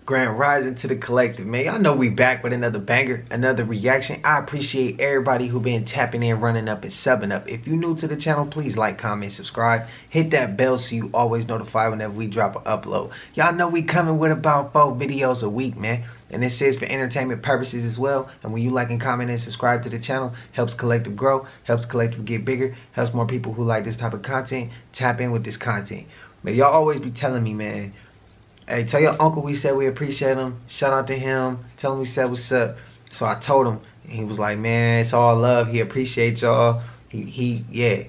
Grand Rising to the collective, man. Y'all know we back with another banger, another reaction. I appreciate everybody who been tapping in, running up, and subbing up. If you new to the channel, please like, comment, subscribe. Hit that bell so you always notified whenever we drop an upload. Y'all know we coming with about 4 videos a week, man. And this is for entertainment purposes as well. And when you like and comment and subscribe to the channel, helps collective grow, helps collective get bigger, helps more people who like this type of content tap in with this content. But y'all always be telling me, man, hey, tell your uncle we said we appreciate him. Shout out to him. Tell him we said what's up. So I told him, and he was like, man, it's all love. He appreciates y'all. Yeah,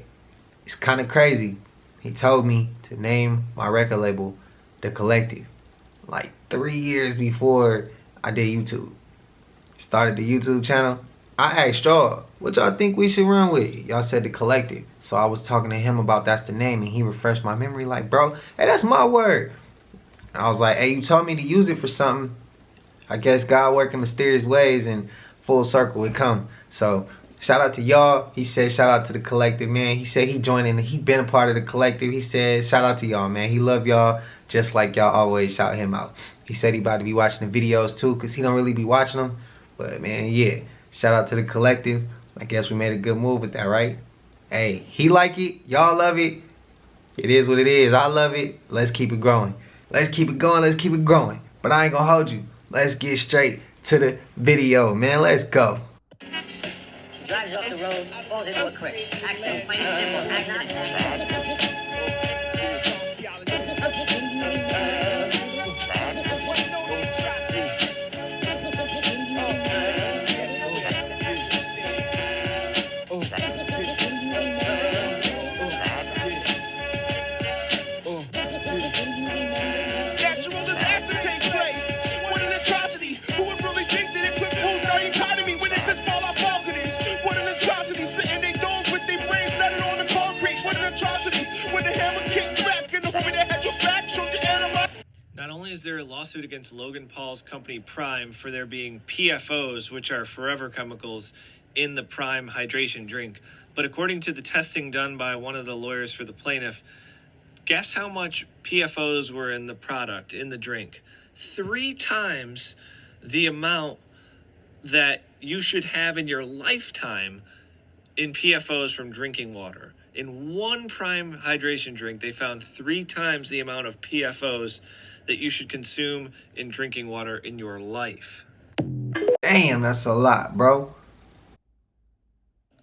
it's kind of crazy. He told me to name my record label The Collective, like 3 years before I did YouTube. Started the YouTube channel. I asked y'all, what y'all think we should run with? Y'all said The Collective. So I was talking to him about that's the name, and he refreshed my memory like, bro, hey, that's my word. I was like, hey, you told me to use it for something. I guess God worked in mysterious ways and full circle it come. So shout out to y'all. He said shout out to the collective, man. He said he joined in. He been a part of the collective. He said shout out to y'all, man. He love y'all just like y'all always shout him out. He said he about to be watching the videos too because he don't really be watching them. But man, yeah. Shout out to the collective. I guess we made a good move with that, right? Hey, he like it. Y'all love it. It is what it is. I love it. Let's keep it growing. Let's keep it going, let's keep it growing. But I ain't gonna hold you. Let's get straight to the video, man. Let's go. Drives off the road, falls into a creek. Action, plain and simple, accident. Not only is there a lawsuit against Logan Paul's company Prime for there being PFOs, which are forever chemicals, in the Prime hydration drink, but according to the testing done by one of the lawyers for the plaintiff, guess how much PFOs were in the product, in the drink? 3 times the amount that you should have in your lifetime in PFOs from drinking water. In one Prime hydration drink, they found 3 times the amount of PFOs that you should consume in drinking water in your life. Damn, that's a lot, bro.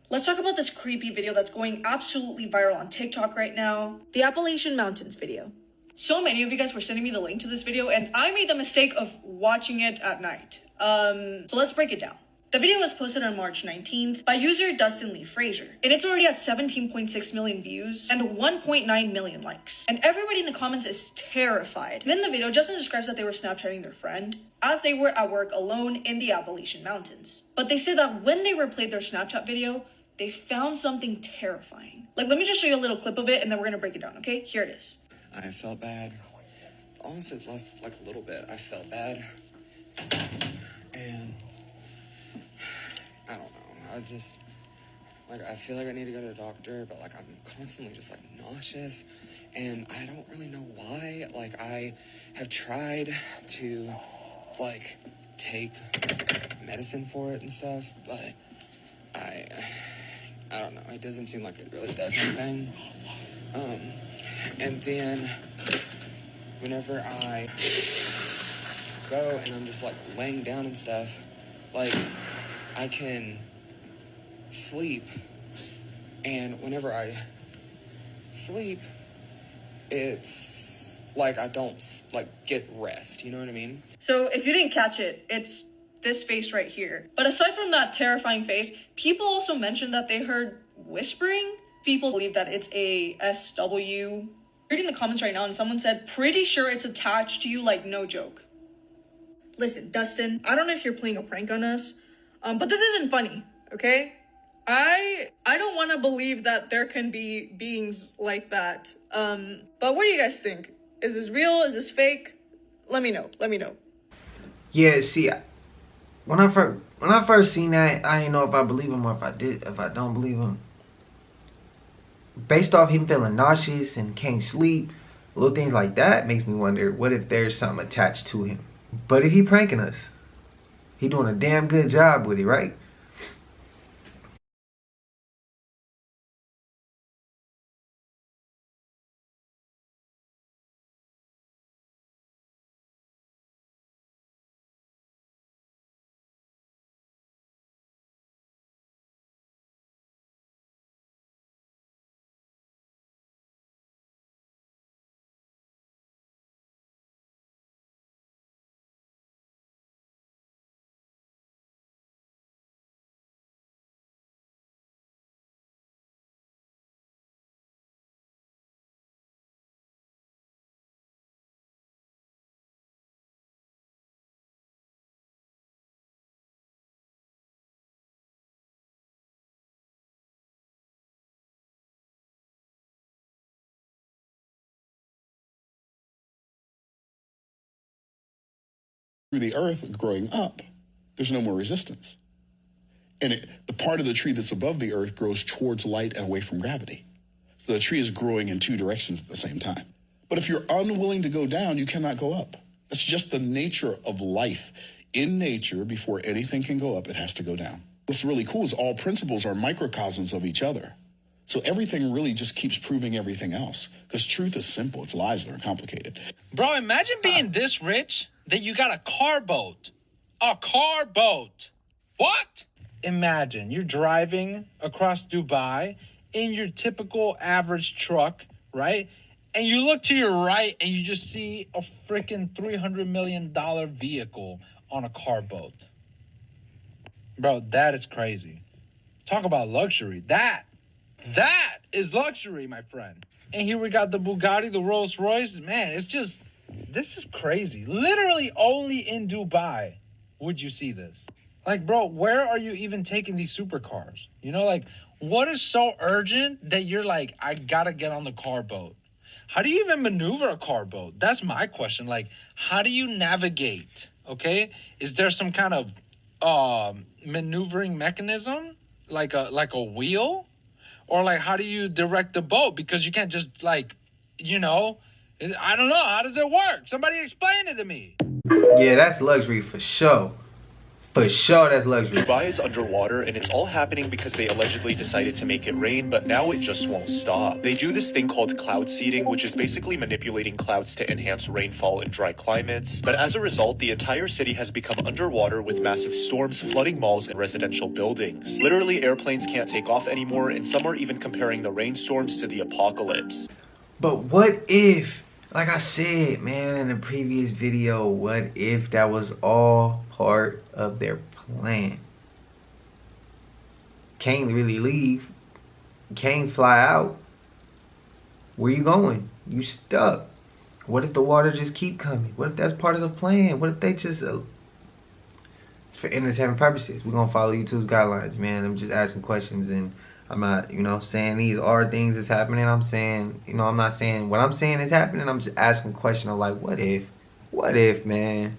Let's talk about this creepy video that's going absolutely viral on TikTok right now. The Appalachian Mountains video. So many of you guys were sending me the link to this video, and I made the mistake of watching it at night. So let's break it down. The video was posted on March 19th by user Dustin Lee Frazier, and it's already at 17.6 million views and 1.9 million likes. And everybody in the comments is terrified. And in the video, Justin describes that they were Snapchatting their friend as they were at work alone in the Appalachian Mountains. But they say that when they replayed their Snapchat video, they found something terrifying. Like, let me just show you a little clip of it, and then we're gonna break it down, okay? Here it is. I felt bad. Honestly, it's less like a little bit. I felt bad. And I don't know. I just, like, I feel like I need to go to a doctor, but, like, I'm constantly just, like, nauseous. And I don't really know why. Like, I have tried to, like, take medicine for it and stuff, but I don't know. It doesn't seem like it really does anything. And then whenever I go and I'm just like laying down and stuff, like I can sleep, and whenever I sleep, it's like I don't like get rest, you know what I mean? So if you didn't catch it, it's this face right here. But aside from that terrifying face, people also mentioned that they heard whispering. People believe that it's a SW. Reading the comments right now, and someone said, pretty sure it's attached to you, like, no joke. Listen, Dustin, I don't know if you're playing a prank on us, but this isn't funny, okay? I don't want to believe that there can be beings like that. But what do you guys think? Is this real? Is this fake? Let me know. Let me know. Yeah, see, when I first seen that, I didn't know if I believe him or if I don't believe him. Based off him feeling nauseous and can't sleep, Little things like that makes me wonder, what if there's something attached to him? But if he pranking us, he doing a damn good job with it, right? Through the earth growing up, there's no more resistance. And the part of the tree that's above the earth grows towards light and away from gravity. So the tree is growing in two directions at the same time. But if you're unwilling to go down, you cannot go up. That's just the nature of life. In nature, before anything can go up, it has to go down. What's really cool is all principles are microcosms of each other. So everything really just keeps proving everything else. Because truth is simple. It's lies that are complicated. Bro, imagine being this rich that you got a car boat. A car boat. What? Imagine you're driving across Dubai in your typical average truck, right? And you look to your right and you just see a freaking $300 million vehicle on a car boat. Bro, that is crazy. Talk about luxury. That is luxury, my friend. And here we got the Bugatti, the Rolls Royce. Man, it's just, this is crazy. Literally only in Dubai would you see this. Like, bro, where are you even taking these supercars? You know, like, what is so urgent that you're like, I gotta get on the car boat? How do you even maneuver a car boat? That's my question. Like, how do you navigate? Okay, is there some kind of maneuvering mechanism, like a wheel, or like how do you direct the boat? Because you can't just like, you know, I don't know. How does it work? Somebody explain it to me. Yeah, that's luxury for sure. For sure, that's luxury. Dubai is underwater, and it's all happening because they allegedly decided to make it rain, but now it just won't stop. They do this thing called cloud seeding, which is basically manipulating clouds to enhance rainfall in dry climates. But as a result, the entire city has become underwater with massive storms flooding malls and residential buildings. Literally, airplanes can't take off anymore, and some are even comparing the rainstorms to the apocalypse. But what if, like I said, man, in the previous video, what if that was all part of their plan? Can't really leave. Can't fly out. Where you going? You stuck. What if the water just keep coming? What if that's part of the plan? What if they just... it's for entertainment purposes. We're going to follow YouTube's guidelines, man. I'm just asking questions, and I'm not, you know, saying these are things that's happening. I'm saying, you know, I'm not saying what I'm saying is happening. I'm just asking a question of like, what if? What if, man?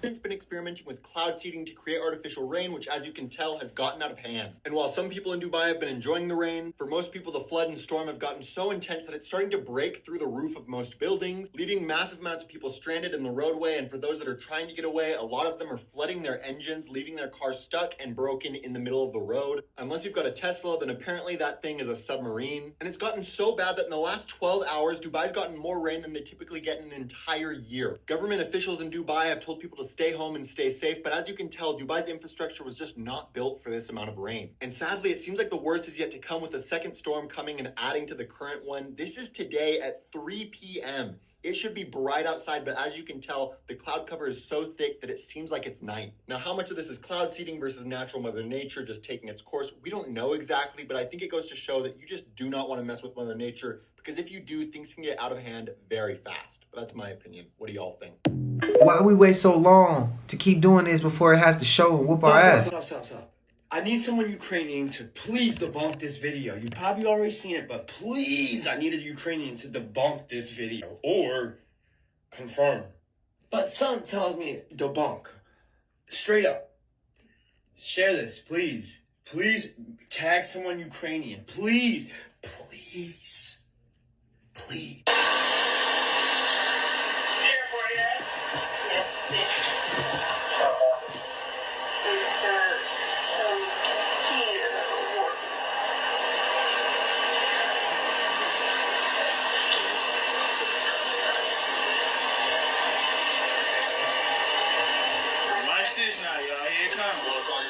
It's been experimenting with cloud seeding to create artificial rain, which as you can tell has gotten out of hand. And while some people in Dubai have been enjoying the rain, for most people the flood and storm have gotten so intense that it's starting to break through the roof of most buildings, leaving massive amounts of people stranded in the roadway. And for those that are trying to get away, a lot of them are flooding their engines, leaving their cars stuck and broken in the middle of the road. Unless you've got a Tesla, then apparently that thing is a submarine. And it's gotten so bad that in the last 12 hours, Dubai's gotten more rain than they typically get in an entire year. Government officials in Dubai have told people to stay home and stay safe, but as you can tell, Dubai's infrastructure was just not built for this amount of rain. And sadly, it seems like the worst is yet to come, with a second storm coming and adding to the current one. This is today at 3 p.m. It should be bright outside, but as you can tell, the cloud cover is so thick that it seems like it's night. Now, how much of this is cloud seeding versus natural Mother Nature just taking its course? We don't know exactly, but I think it goes to show that you just do not want to mess with Mother Nature, because if you do, things can get out of hand very fast. But that's my opinion. What do y'all think? Why we wait so long to keep doing this before it has to show and whoop our ass? Stop. I need someone Ukrainian to please debunk this video. You probably already seen it, but please, I need a Ukrainian to debunk this video or confirm. But something tells me debunk. Straight up. Share this, please. Please tag someone Ukrainian. Please.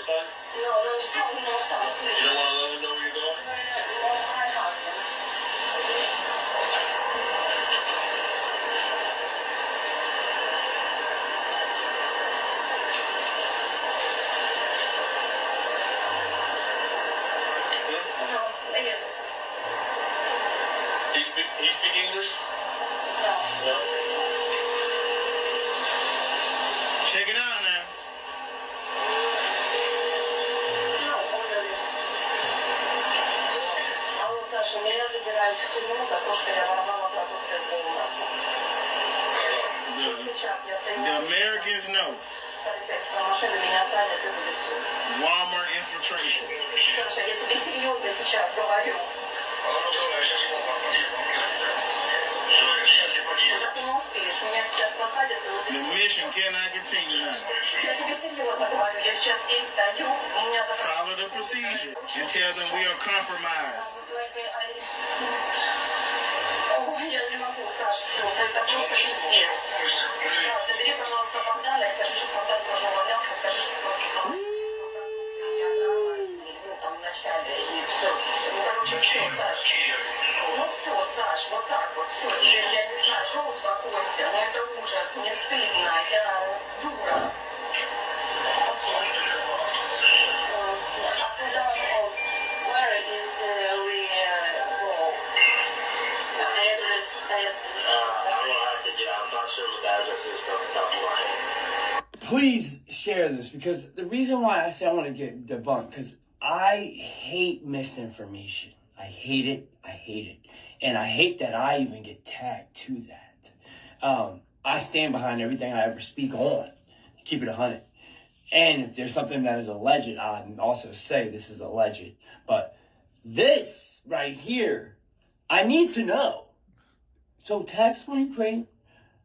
son? No, son. You don't want to let him know where you're going? My husband. He speak English? No. Check it out now. The Americans know. Walmart infiltration. The mission cannot continue now. Follow the procedure and tell them we are compromised. Ну все, Саш, вот так вот, все, теперь я не знаю, что успокойся, но это ужас, мне стыдно, я дура. Where is address? I'm not sure what the address is from the top of my head. Please share this, because the reason why I say I want to get debunked, because I hate misinformation. I hate it. I hate it. And I hate that I even get tagged to that. I stand behind everything I ever speak on. Keep it 100. And if there's something that is alleged, I also say this is alleged. But this right here, I need to know. So tag someone Ukrainian.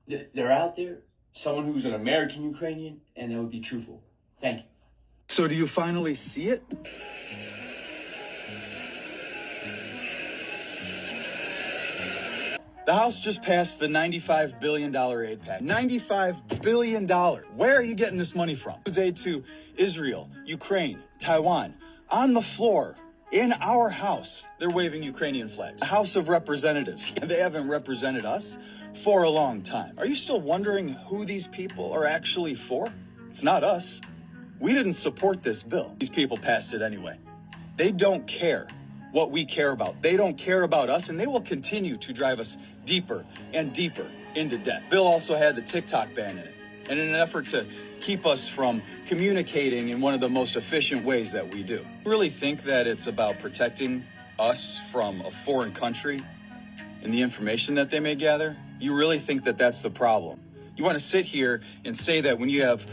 They're out there. Someone who's an American Ukrainian. And that would be truthful. Thank you. So do you finally see it? The House just passed the $95 billion aid package. $95 billion. Where are you getting this money from? It's aid to Israel, Ukraine, Taiwan. On the floor, in our House, they're waving Ukrainian flags. The House of Representatives. They haven't represented us for a long time. Are you still wondering who these people are actually for? It's not us. We didn't support this bill. These people passed it anyway. They don't care what we care about. They don't care about us, and they will continue to drive us deeper and deeper into debt. Bill also had the TikTok ban in it, and in an effort to keep us from communicating in one of the most efficient ways that we do. I really think that it's about protecting us from a foreign country and the information that they may gather. You really think that that's the problem? You want to sit here and say that when you have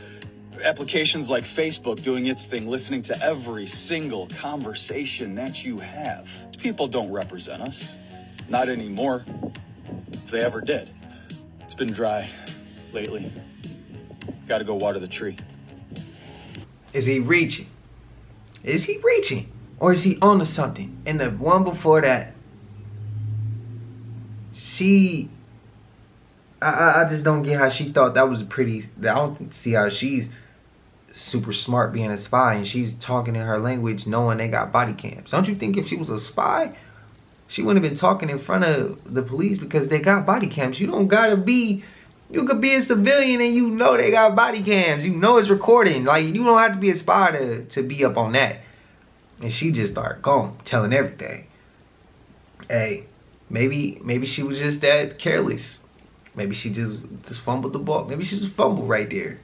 applications like Facebook doing its thing, listening to every single conversation that you have. People don't represent us. Not anymore. If they ever did. It's been dry lately. Got to go water the tree. Is he reaching? Is he reaching? Or is he onto something? And the one before that, I just don't get how she thought that was I don't see how she's super smart being a spy and she's talking in her language knowing they got body cams. Don't you think if she was a spy, she wouldn't have been talking in front of the police because they got body cams? You don't gotta be, you could be a civilian and you know they got body cams. You know it's recording. Like, you don't have to be a spy to be up on that. And she just started going, telling everything. Hey, maybe she was just that careless. Maybe she just fumbled the ball. Maybe she just fumbled right there.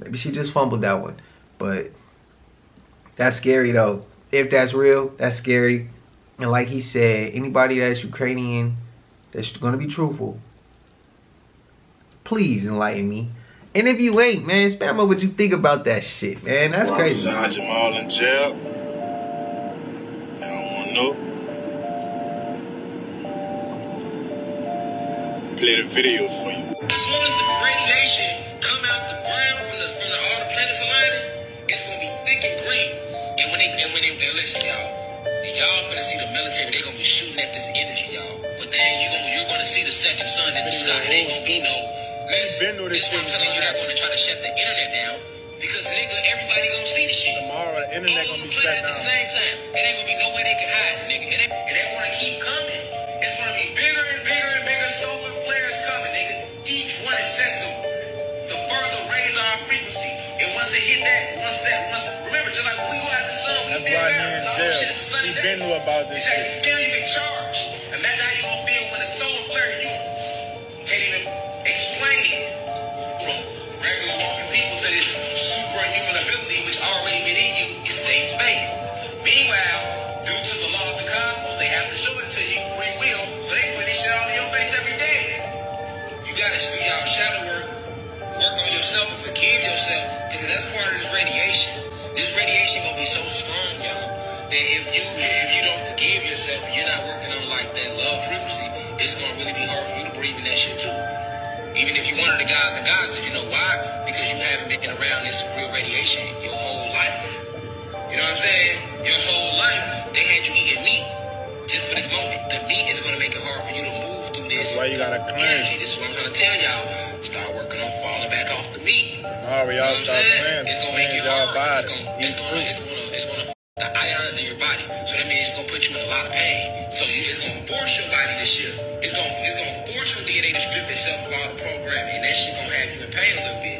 Maybe she just fumbled that one. But that's scary, though. If that's real, that's scary. And like he said, anybody that's Ukrainian, that's going to be truthful, please enlighten me. And if you ain't, man, spam up what you think about that shit, man. That's crazy. John Jamal in jail. I don't want to know. Play the video for you. As soon as the radiation come out the ground from all the planets aligning, it's gonna be thick and green. And when they listen, y'all finna see the military. They gonna be shooting at this energy, y'all. But then you're gonna see the second sun in the sky. It ain't gonna be no. Listen, this one telling you that when they try to shut the internet down, Because nigga, everybody gonna see the shit. Tomorrow the internet gonna be shut at the down. same time. It ain't gonna be no way they can hide, nigga. And they wanna keep coming. It's gonna be bigger and bigger and bigger solar flares coming, nigga. Each one is set to further raise our frequency. And once they hit that, remember, just like when we go out the sun, we That's feel why better. he in Oh, jail. shit, it's a sunny He day. been knew about this It's like shit. you feel you get charged. Imagine how you gonna feel when a solar flare hit you. Can't even explain it. From regular walking people to this superhuman ability which already been in you, it seems fake. Meanwhile, due to the law of the cosmos, they have to show it to you free will, so they put this shit all in your face every day. You gotta do y'all shadow work on yourself and forgive yourself, because that's part of this radiation. This radiation gonna be so strong, y'all, that if you don't forgive yourself and you're not working on like that love frequency, it's gonna really be hard for you to breathe in that shit too. Even if you're one of the guys and goddesses, you know why? Because you haven't been around this real radiation your whole life. You know what I'm saying? Your whole life, they had you eating meat just for this moment. The meat is gonna make it hard for you to move through this. That's why you gotta energy. cleanse. This is what I'm trying to tell y'all. Start working on falling back off the meat. Tomorrow y'all start cleansing. It's gonna make it Cleanse y'all hard. body. It's gonna the ions in your body. So that means it's gonna put you in a lot of pain. So it's gonna force your body to shift. It's gonna force your DNA to strip itself of all the programming. And that shit gonna have you in pain a little bit.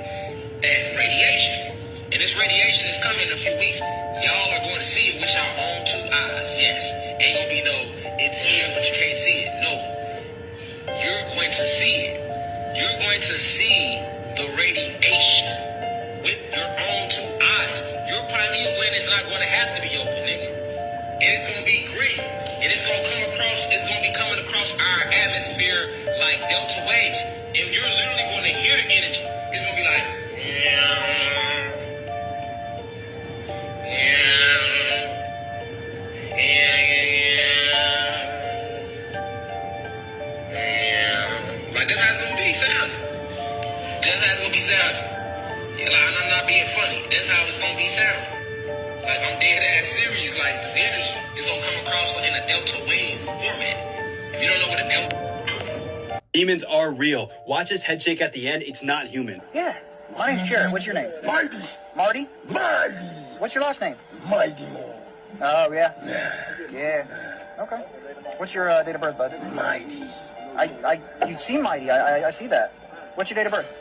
That radiation. And this radiation is coming in a few weeks. Y'all are going to see it with your own two eyes. Yes. Ain't gonna be no, it's here, but you can't see it. No. You're going to see it. You're going to see the radiation with your own two eyes. Your pineal gland is not going to have to be open, nigga. And it's going to be green. And it's going to be coming across our atmosphere like delta waves. And you're literally going to hear the energy. It's going to be like, like that's how it's going to be sounding. That's how it's going to be sounding. Like, I'm not being funny. That's how it's gonna be sounding. Like, I'm dead ass serious. Like, this energy is gonna come across in a delta wave format. If you don't know what a delta... Demons are real. Watch his head shake at the end. It's not human. Yeah. My name's Jared. What's your name? Marty. Marty? Marty. What's your last name? Mighty Mo. Oh, yeah? Yeah. Okay. What's your date of birth, bud? Mighty. You seem mighty. I see that. What's your date of birth?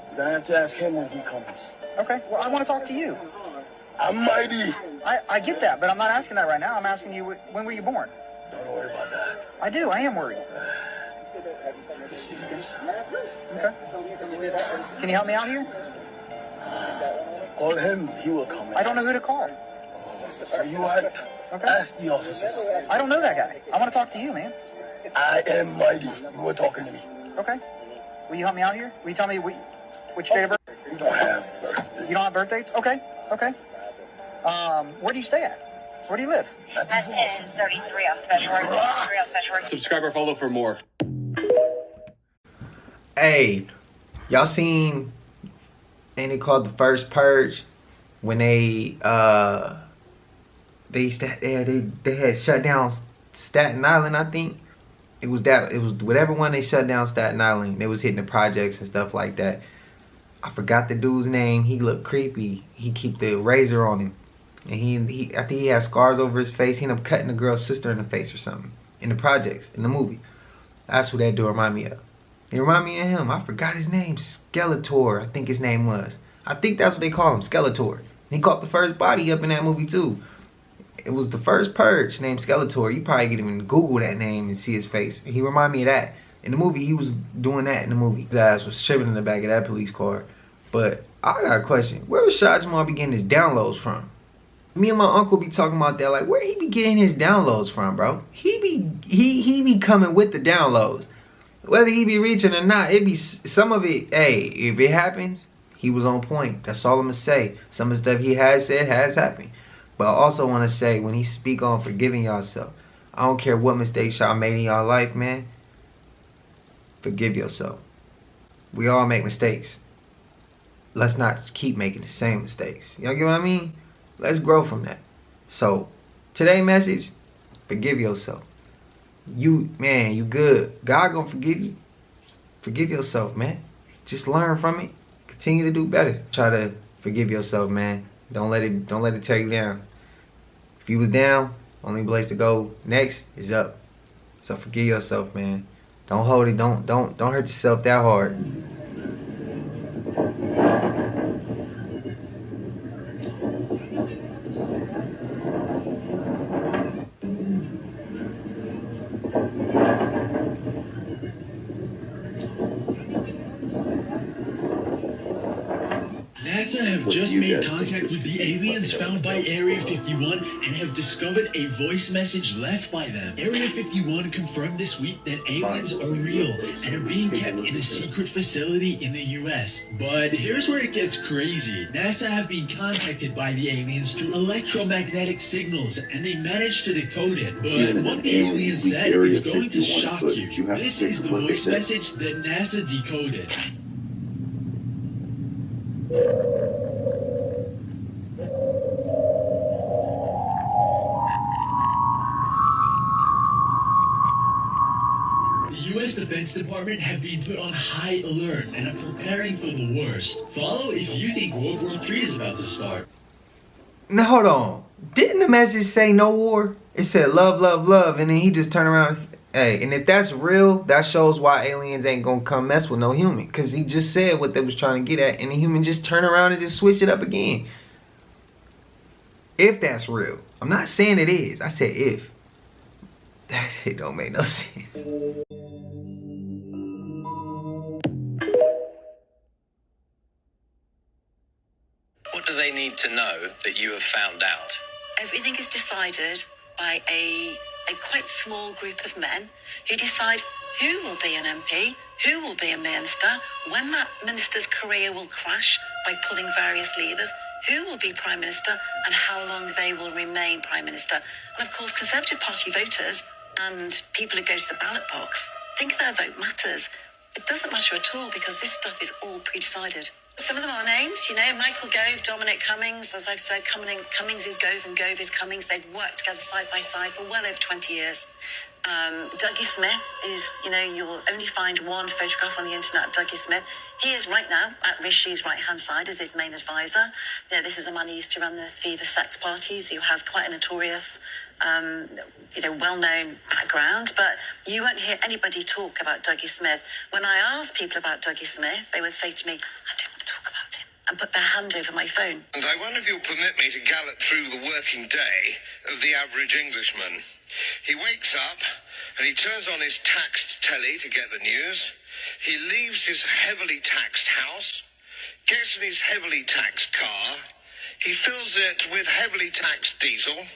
You're gonna have to ask him when he comes. Okay. Well, I want to talk to you. I'm mighty. I get that, but I'm not asking that right now. I'm asking you, when were you born? Don't worry about that. I do. I am worried. Just see this. Okay. Can you help me out here? Call him. He will come. I don't know who to call. So you ask the officers. I don't know that guy. I want to talk to you, man. I am mighty. You were talking to me. Okay. Will you help me out here? Will you tell me which date of birth? We don't have birthdays. You don't have birth dates? Okay. Okay. Where do you stay at? Where do you live? That's in 33 on Special Work. Subscribe or follow for more. Hey, y'all seen anything called The First Purge? When they had shut down Staten Island, I think. It was whatever one they shut down Staten Island. They was hitting the projects and stuff like that. I forgot the dude's name. He looked creepy. He keep the razor on him. And I think he had scars over his face. He ended up cutting the girl's sister in the face or something. In the projects, in the movie. That's what that dude remind me of. He remind me of him. I forgot his name. Skeletor, I think his name was. I think that's what they call him, Skeletor. He caught the first body up in that movie too. It was The First Purge named Skeletor. You probably could even Google that name and see his face. He remind me of that. In the movie, he was doing that in the movie. His ass was tripping in the back of that police car. But I got a question. Where was Shah Jamal be getting his downloads from? Me and my uncle be talking about that. Like, where he be getting his downloads from, bro? He be coming with the downloads. Whether he be reaching or not, it be some of it. Hey, if it happens, he was on point. That's all I'm gonna say. Some of the stuff he has said has happened. But I also want to say, when he speak on forgiving yourself, I don't care what mistakes y'all made in y'all life, man. Forgive yourself. We all make mistakes. Let's not keep making the same mistakes. Y'all get what I mean? Let's grow from that. So, today's message, forgive yourself. You good. God gonna forgive you. Forgive yourself, man. Just learn from it. Continue to do better. Try to Forgive yourself, man. Don't let it tear you down. If you was down, only place to go next is up. So forgive yourself, man. Don't hold it. Don't hurt yourself that hard. NASA have just made contact with the aliens found by Area 51 and have discovered a voice message left by them. Area 51 confirmed this week that aliens are real and are being kept in a secret facility in the US. But here's where it gets crazy. NASA have been contacted by the aliens through electromagnetic signals and they managed to decode it. But what the aliens said is going to shock you. This is the voice message that NASA decoded. The U.S. Defense Department have been put on high alert and are preparing for the worst. Follow if you think World War III is about to start. Now hold on. Didn't the message say no war? It said love, love, love, and then he just turned around and said, hey, and if that's real, that shows why aliens ain't gonna come mess with no human. Because he just said what they was trying to get at, and the human just turn around and just switch it up again. If that's real. I'm not saying it is. I said if. That shit don't make no sense. What do they need to know that you have found out? Everything is decided by a quite small group of men who decide who will be an MP, who will be a minister, when that minister's career will crash by pulling various levers, who will be Prime Minister, and how long they will remain Prime Minister. And of course, Conservative Party voters and people who go to the ballot box think their vote matters. It doesn't matter at all because this stuff is all pre-decided. Some of them are names, you know, Michael Gove, Dominic Cummings. As I've said, Cummings is Gove and Gove is Cummings. They've worked together side by side for well over 20 years. Dougie Smith is, you know, you'll only find one photograph on the internet of Dougie Smith. He is right now at Rishi's right-hand side as his main advisor. You know, this is a man who used to run the Fever sex parties, who has quite a notorious, you know, well-known background. But you won't hear anybody talk about Dougie Smith. When I ask people about Dougie Smith, they would say to me, I don't want to talk about him, and put their hand over my phone. And I wonder if you'll permit me to gallop through the working day of the average Englishman. He wakes up and he turns on his taxed telly to get the news. He leaves his heavily taxed house, gets in his heavily taxed car. He fills it with heavily taxed diesel.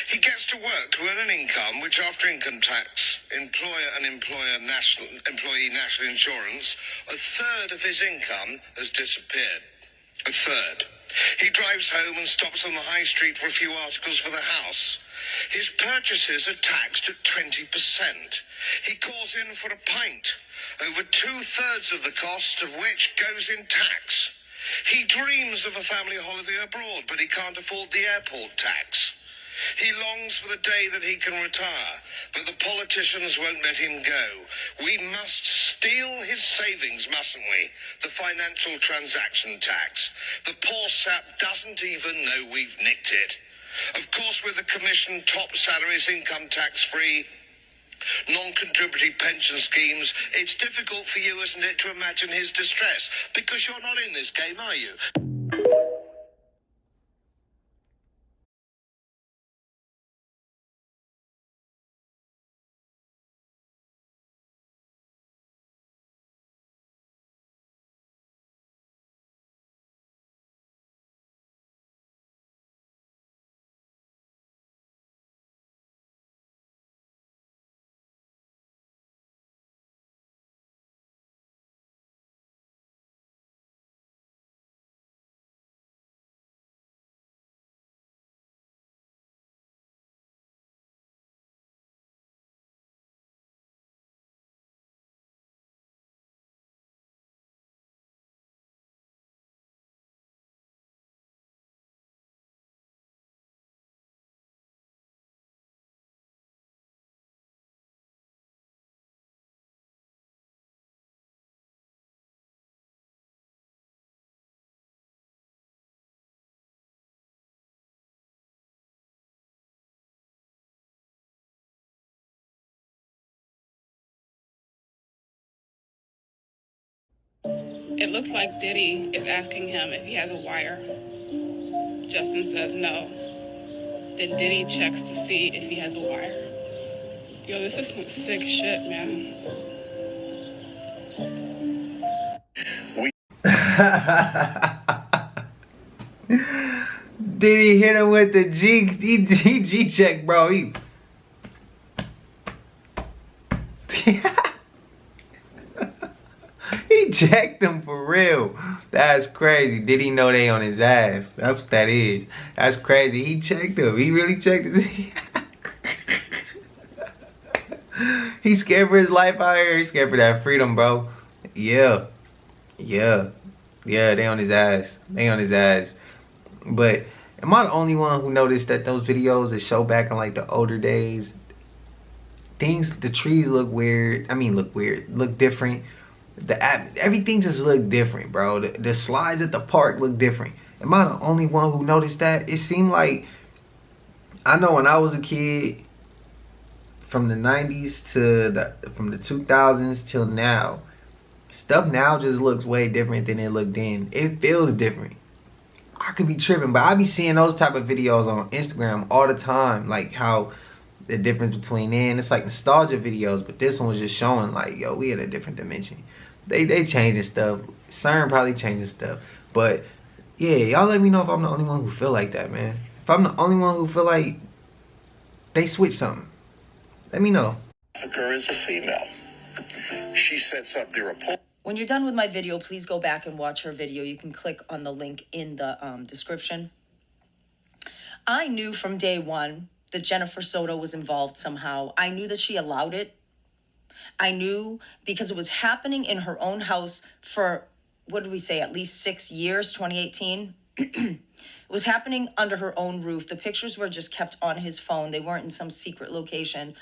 He gets to work to earn an income which, after income tax, employer and employee national insurance, a third of his income has disappeared. A third. He drives home and stops on the high street for a few articles for the house. His purchases are taxed at 20%. He calls in for a pint, over 2/3 of the cost of which goes in tax. He dreams of a family holiday abroad, but he can't afford the airport tax. He longs for the day that he can retire, but the politicians won't let him go. We must steal his savings, mustn't we? The financial transaction tax. The poor sap doesn't even know we've nicked it. Of course, with the commission, top salaries, income tax-free, non-contributory pension schemes, it's difficult for you, isn't it, to imagine his distress? Because you're not in this game, are you? It looks like Diddy is asking him if he has a wire. Justin says no. Then Diddy checks to see if he has a wire. Yo, this is some sick shit, man. Diddy hit him with the G check, bro. He checked him for real. That's crazy. Did he know they on his ass? That's what that is. That's crazy. He checked him. He really checked him. He's scared for his life out here. He's scared for that freedom, bro. Yeah. Yeah. Yeah, they on his ass. They on his ass. But am I the only one who noticed that those videos that show back in like the older days, the trees look weird. I mean, look different. Everything just looked different, bro. The slides at the park look different. Am I the only one who noticed that? It seemed like, I know when I was a kid, from the 90s to from the 2000s till now, stuff now just looks way different than it looked then. It feels different. I could be tripping, but I be seeing those type of videos on Instagram all the time, like how the difference between then. It's like nostalgia videos, but this one was just showing like, yo, we at a different dimension. They changing stuff. CERN probably changing stuff. But yeah, y'all let me know if I'm the only one who feel like that, man. If I'm the only one who feel like they switched something, let me know. Her is a female. She sets up their appointment. When you're done with my video, please go back and watch her video. You can click on the link in the description. I knew from day one that Jennifer Soto was involved somehow. I knew that she allowed it. I knew because it was happening in her own house for, what did we say, at least 6 years, 2018. It was happening under her own roof. The pictures were just kept on his phone. They weren't in some secret location.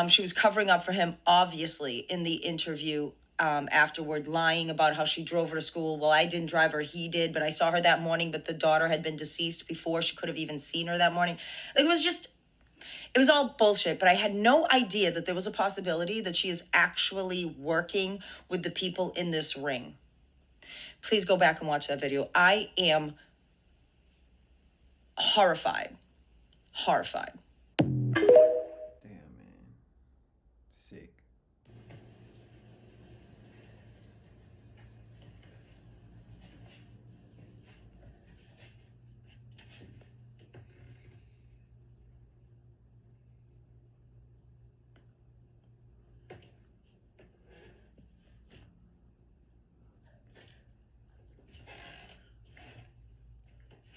She was covering up for him, obviously, in the interview afterward, lying about how she drove her to school. Well, I didn't drive her, he did, but I saw her that morning, but the daughter had been deceased before. She could have even seen her that morning. It was all bullshit, but I had no idea that there was a possibility that she is actually working with the people in this ring. Please go back and watch that video. I am horrified. Horrified. Damn, man. Sick.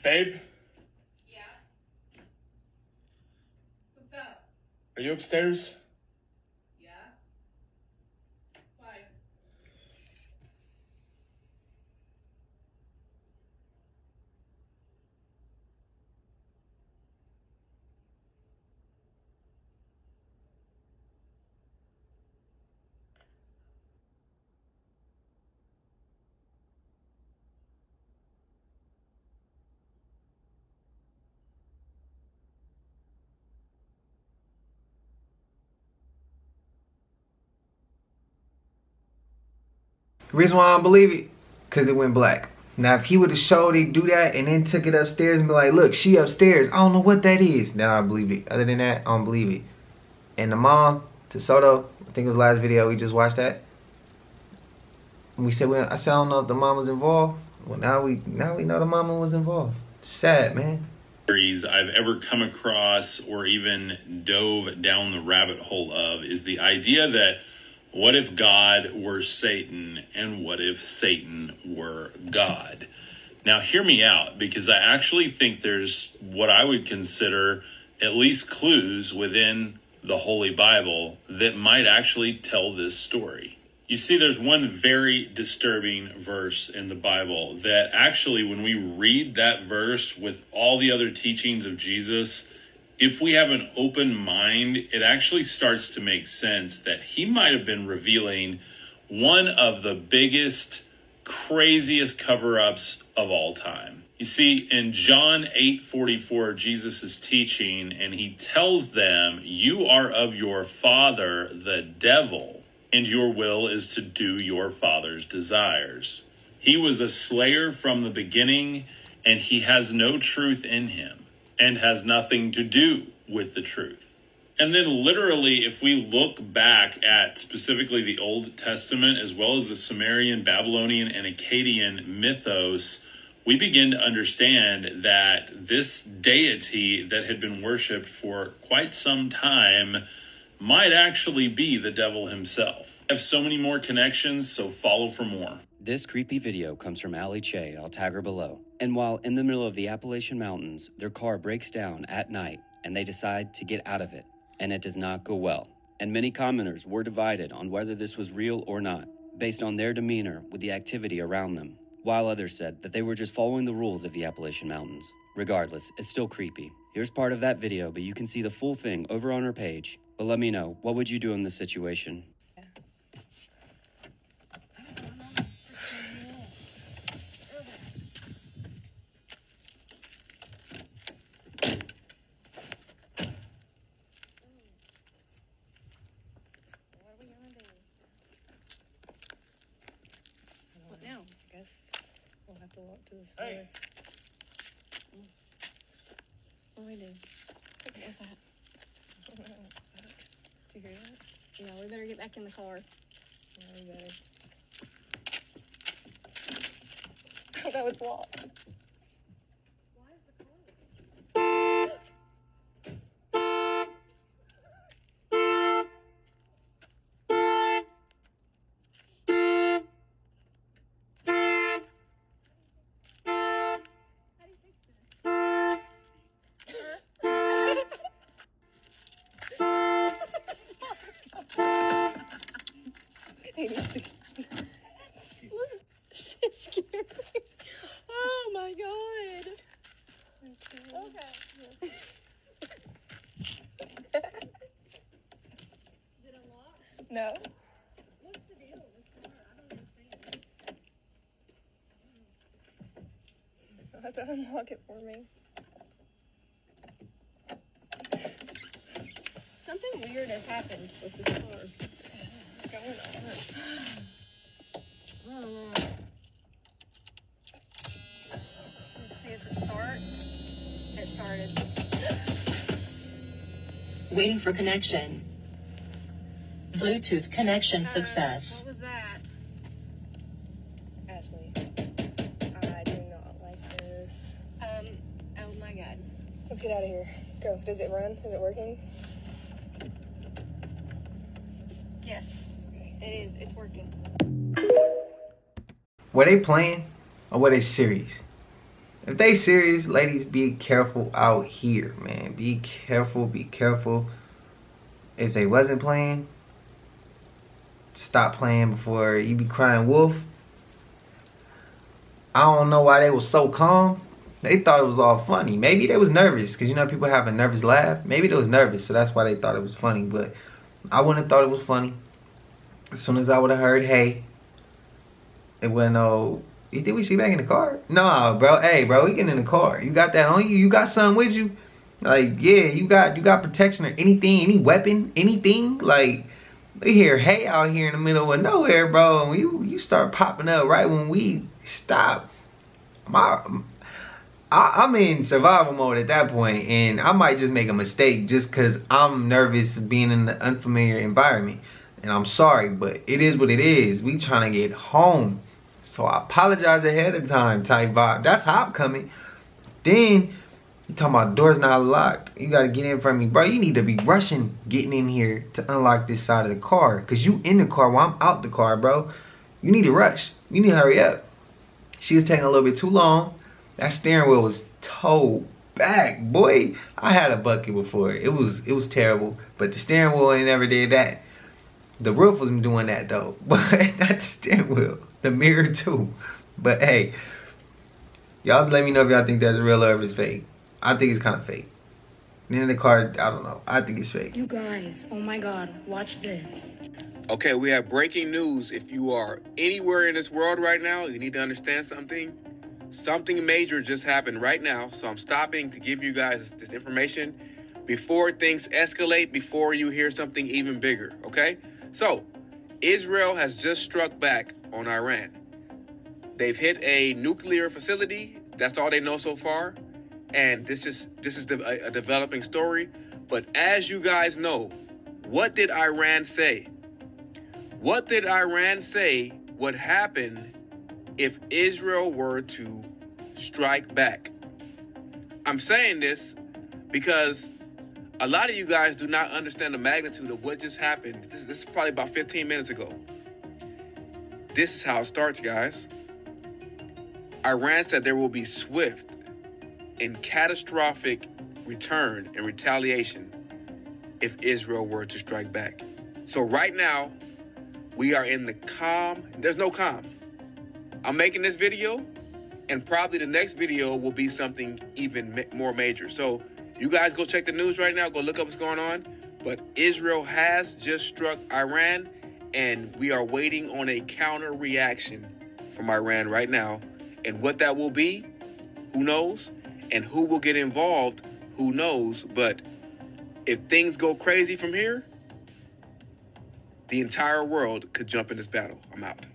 Babe? Yeah? What's up? Are you upstairs? Yeah? Why? The reason why I don't believe it, because it went black. Now, if he would have showed he do that and then took it upstairs and be like, look, she upstairs, I don't know what that is, then I believe it. Other than that, I don't believe it. And the mom, to Soto, I think it was last video, we just watched that. And we said, well, I said, I don't know if the mom was involved. Well, now we know the mama was involved. Sad, man. I've ever come across or even dove down the rabbit hole of is the idea that what if God were Satan and what if Satan were God? Now, hear me out, because I actually think there's what I would consider at least clues within the Holy Bible that might actually tell this story. You see, there's one very disturbing verse in the Bible that actually, when we read that verse with all the other teachings of Jesus, if we have an open mind, it actually starts to make sense that he might have been revealing one of the biggest, craziest cover-ups of all time. You see, in John 8:44, Jesus is teaching, and he tells them, you are of your father, the devil, and your will is to do your father's desires. He was a slayer from the beginning, and he has no truth in him and has nothing to do with the truth. And then literally, if we look back at specifically the Old Testament, as well as the Sumerian, Babylonian, and Akkadian mythos, we begin to understand that this deity that had been worshipped for quite some time might actually be the devil himself. I have so many more connections, so follow for more. This creepy video comes from Ali Che. I'll tag her below. And while in the middle of the Appalachian Mountains, their car breaks down at night and they decide to get out of it. And it does not go well. And many commenters were divided on whether this was real or not, based on their demeanor with the activity around them, while others said that they were just following the rules of the Appalachian Mountains. Regardless, it's still creepy. Here's part of that video, but you can see the full thing over on her page. But let me know, what would you do in this situation? What now? I guess we'll have to walk to the store. Hey. What do we do? What was that? Did you hear that? Yeah, we better get back in the car. Yeah, we better. Oh, that was locked. Oh my god. Okay. Is it unlocked? No. What's the deal with this car? I don't understand. You'll have to unlock it for me. Something weird has happened with this car. What's going on? I don't know. Let's see if it starts. It started. Waiting for connection. Bluetooth connection success. What was that? Ashley, I do not like this. Oh my god. Let's get out of here. Go. Does it run? Is it working? Yes, it is. It's working. Were they playing or were they serious? If they serious, ladies, be careful out here, man. Be careful, be careful. If they wasn't playing, stop playing before you be crying wolf. I don't know why they was so calm. They thought it was all funny. Maybe they was nervous, because you know people have a nervous laugh. Maybe they was nervous, so that's why they thought it was funny. But I wouldn't have thought it was funny. As soon as I would have heard, hey, it wasn't no, you think we see back in the car? No, bro. Hey, bro, we getting in the car. You got that on you? You got something with you? Like, yeah, you got protection or anything, any weapon, anything? Like, we hear hey out here in the middle of nowhere, bro. And you start popping up right when we stop. I'm in survival mode at that point, and I might just make a mistake just because I'm nervous being in an unfamiliar environment. And I'm sorry, but it is what it is. We trying to get home. So I apologize ahead of time type vibe. That's how I'm coming. Then you talking about doors not locked. You gotta get in front of me. Bro, you need to be rushing getting in here to unlock this side of the car. Cause you in the car while I'm out the car, bro. You need to rush. You need to hurry up. She was taking a little bit too long. That steering wheel was towed back, boy. I had a bucket before. It was terrible. But the steering wheel ain't never did that. The roof was doing that though. But not the steering wheel. The mirror too. But hey, y'all let me know if y'all think that's real or if it's fake. I think it's kind of fake. And in the car, I don't know. I think it's fake. You guys, oh my god, watch this. Okay, we have breaking news. If you are anywhere in this world right now, you need to understand something. Something major just happened right now. So I'm stopping to give you guys this information before things escalate, before you hear something even bigger, okay? So, Israel has just struck back on Iran. They've hit a nuclear facility. That's all they know so far. And this is a developing story. But as you guys know, what did Iran say? What did Iran say would happen if Israel were to strike back? I'm saying this because a lot of you guys do not understand the magnitude of what just happened. This is probably about 15 minutes ago. This is how it starts, guys. Iran said there will be swift and catastrophic return and retaliation if Israel were to strike back. So right now, we are in the calm. There's no calm. I'm making this video, and probably the next video will be something even more major. So you guys go check the news right now. Go look up what's going on. But Israel has just struck Iran, and we are waiting on a counter reaction from Iran right now. And what that will be, who knows? And who will get involved, who knows? But if things go crazy from here, the entire world could jump in this battle. I'm out.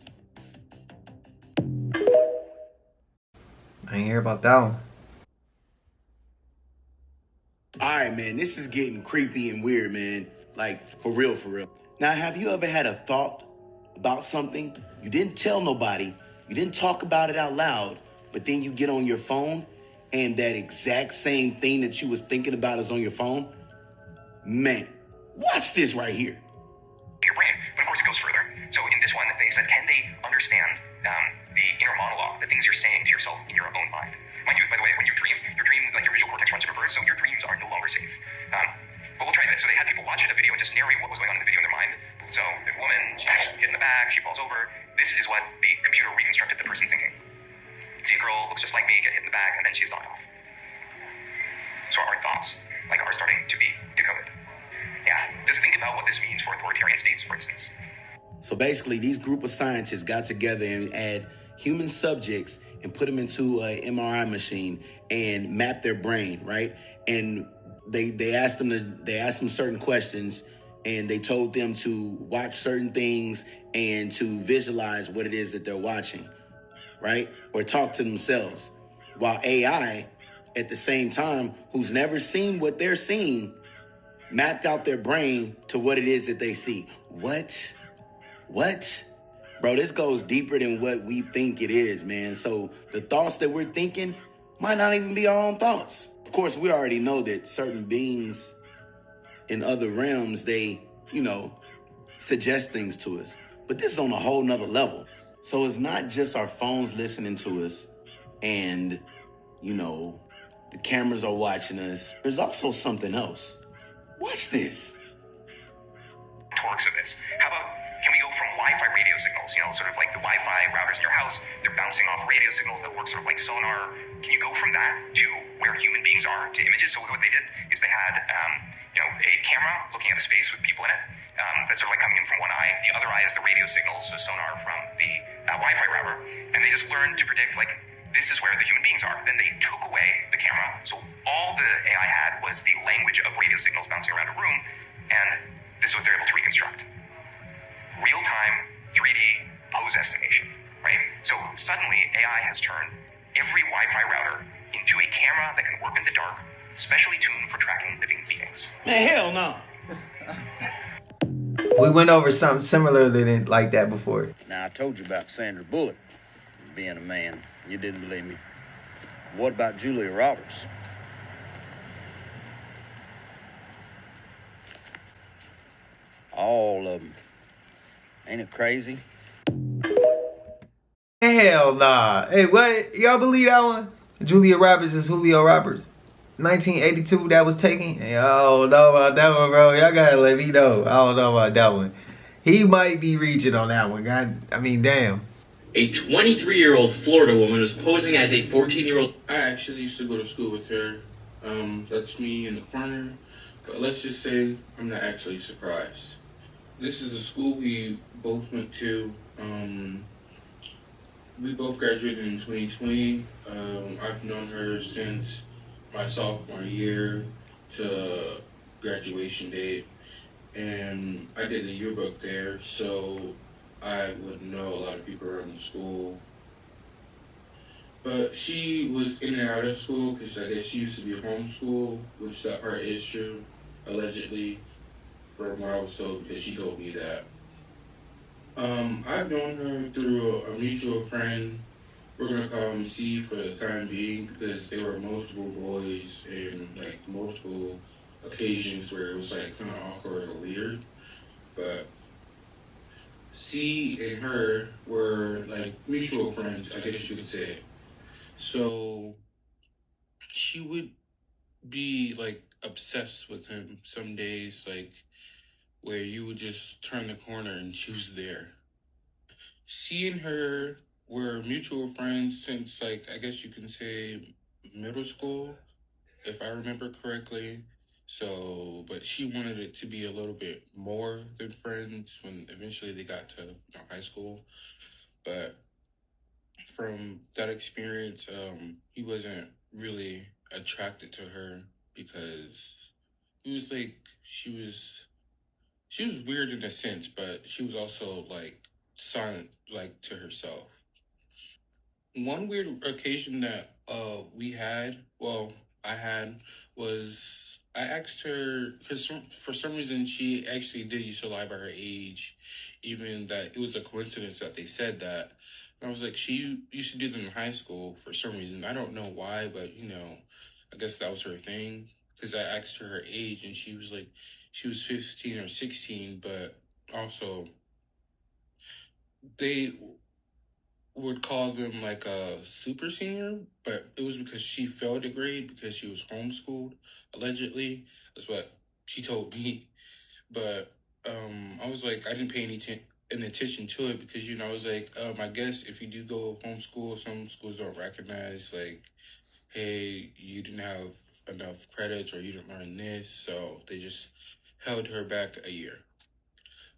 I ain't hear about that one. All right, man, this is getting creepy and weird, man. Like, for real, for real. Now, have you ever had a thought about something? You didn't tell nobody. You didn't talk about it out loud, but then you get on your phone and that exact same thing that you was thinking about is on your phone? Man, watch this right here. Your brain, but of course it goes further. So in this one, they said, can they understand the inner monologue, the things you're saying to yourself in your own mind? Mind you, by the way, when you dream, like your visual cortex runs in reverse, so your dreams are no longer safe. But we'll try this. So they had people watch the video and just narrate what was going on in the video in their mind. So the woman, she's hit in the back, she falls over. This is what the computer reconstructed the person thinking. See a girl, looks just like me, get hit in the back, and then she's knocked off. So our thoughts, are starting to be decoded. Yeah, just think about what this means for authoritarian states, for instance. So basically, these group of scientists got together and add human subjects and put them into an MRI machine and map their brain, right? And they asked them certain questions, and they told them to watch certain things and to visualize what it is that they're watching, right? Or talk to themselves. While AI, at the same time, who's never seen what they're seeing, mapped out their brain to what it is that they see. What? Bro, this goes deeper than what we think it is, man. So the thoughts that we're thinking might not even be our own thoughts. Of course, we already know that certain beings in other realms, they, suggest things to us. But this is on a whole nother level. So it's not just our phones listening to us and, the cameras are watching us. There's also something else. Watch this. Torques of this. How about, can we go from Wi-Fi radio signals, sort of like the Wi-Fi routers in your house, they're bouncing off radio signals that work sort of like sonar. Can you go from that to where human beings are, to images? So what they did is they had, a camera looking at a space with people in it. That's sort of like coming in from one eye. The other eye is the radio signals, so sonar from the Wi-Fi router. And they just learned to predict, this is where the human beings are. Then they took away the camera. So all the AI had was the language of radio signals bouncing around a room. And this is what they're able to reconstruct. Real-time 3D pose estimation, right? So suddenly AI has turned every Wi-Fi router into a camera that can work in the dark, specially tuned for tracking living beings. Man, hell no. We went over something similar like that before. Now, I told you about Sandra Bullock being a man. You didn't believe me. What about Julia Roberts? All of them. Ain't it crazy? Hell nah. Hey, what? Y'all believe that one? Julia Roberts is Julio Roberts. 1982 that was taken. Hey, I don't know about that one, bro. Y'all gotta let me know. I don't know about that one. He might be reaching on that one. Damn. A 23-year-old Florida woman was posing as a 14-year-old. I actually used to go to school with her. That's me in the corner. But let's just say I'm not actually surprised. This is a school we both went to. We both graduated in 2020. I've known her since my sophomore year to graduation date. And I did the yearbook there, so I would know a lot of people around the school. But she was in and out of school because I guess she used to be homeschooled, which that part is true, allegedly, from what I was told, because she told me that. I've known her through a mutual friend. We're gonna call him C for the time being because there were multiple boys and like multiple occasions where it was like kind of awkward or weird. But C and her were like mutual friends, I guess you could say. So she would be like obsessed with him some days, like where you would just turn the corner and she was there. She and her were mutual friends since, like, I guess you can say middle school, if I remember correctly. So, but she wanted it to be a little bit more than friends when eventually they got to high school. But from that experience, he wasn't really attracted to her because he was like, she was weird in a sense, but she was also like silent, like to herself. One weird occasion that I had was I asked her because for some reason she actually did used to lie about her age, even that it was a coincidence that they said that. And I was like, she used to do them in high school for some reason. I don't know why, but I guess that was her thing. Because I asked her her age and she was like, she was 15 or 16, but also they would call them like a super senior, but it was because she failed a grade because she was homeschooled, allegedly. That's what she told me. But I was like, I didn't pay any attention to it because, I was like, I guess if you do go homeschool, some schools don't recognize, like, hey, you didn't have enough credits or you didn't learn this, so they just held her back a year.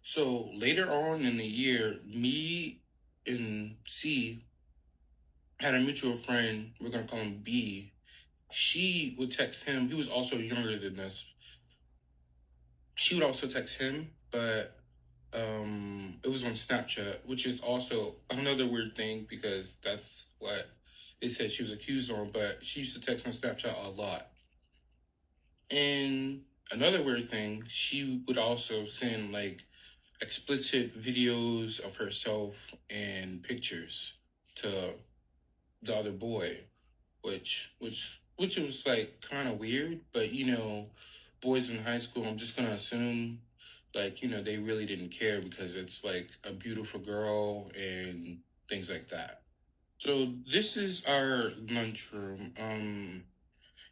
So later on in the year, me and C had a mutual friend, we're gonna call him B. She would text him, he was also younger than us. She would also text him, but it was on Snapchat, which is also another weird thing because that's what they said she was accused on, but she used to text on Snapchat a lot. And another weird thing, she would also send like explicit videos of herself and pictures to the other boy, which was like kind of weird, but boys in high school, I'm just gonna assume like, they really didn't care because it's like a beautiful girl and things like that. So this is our lunchroom.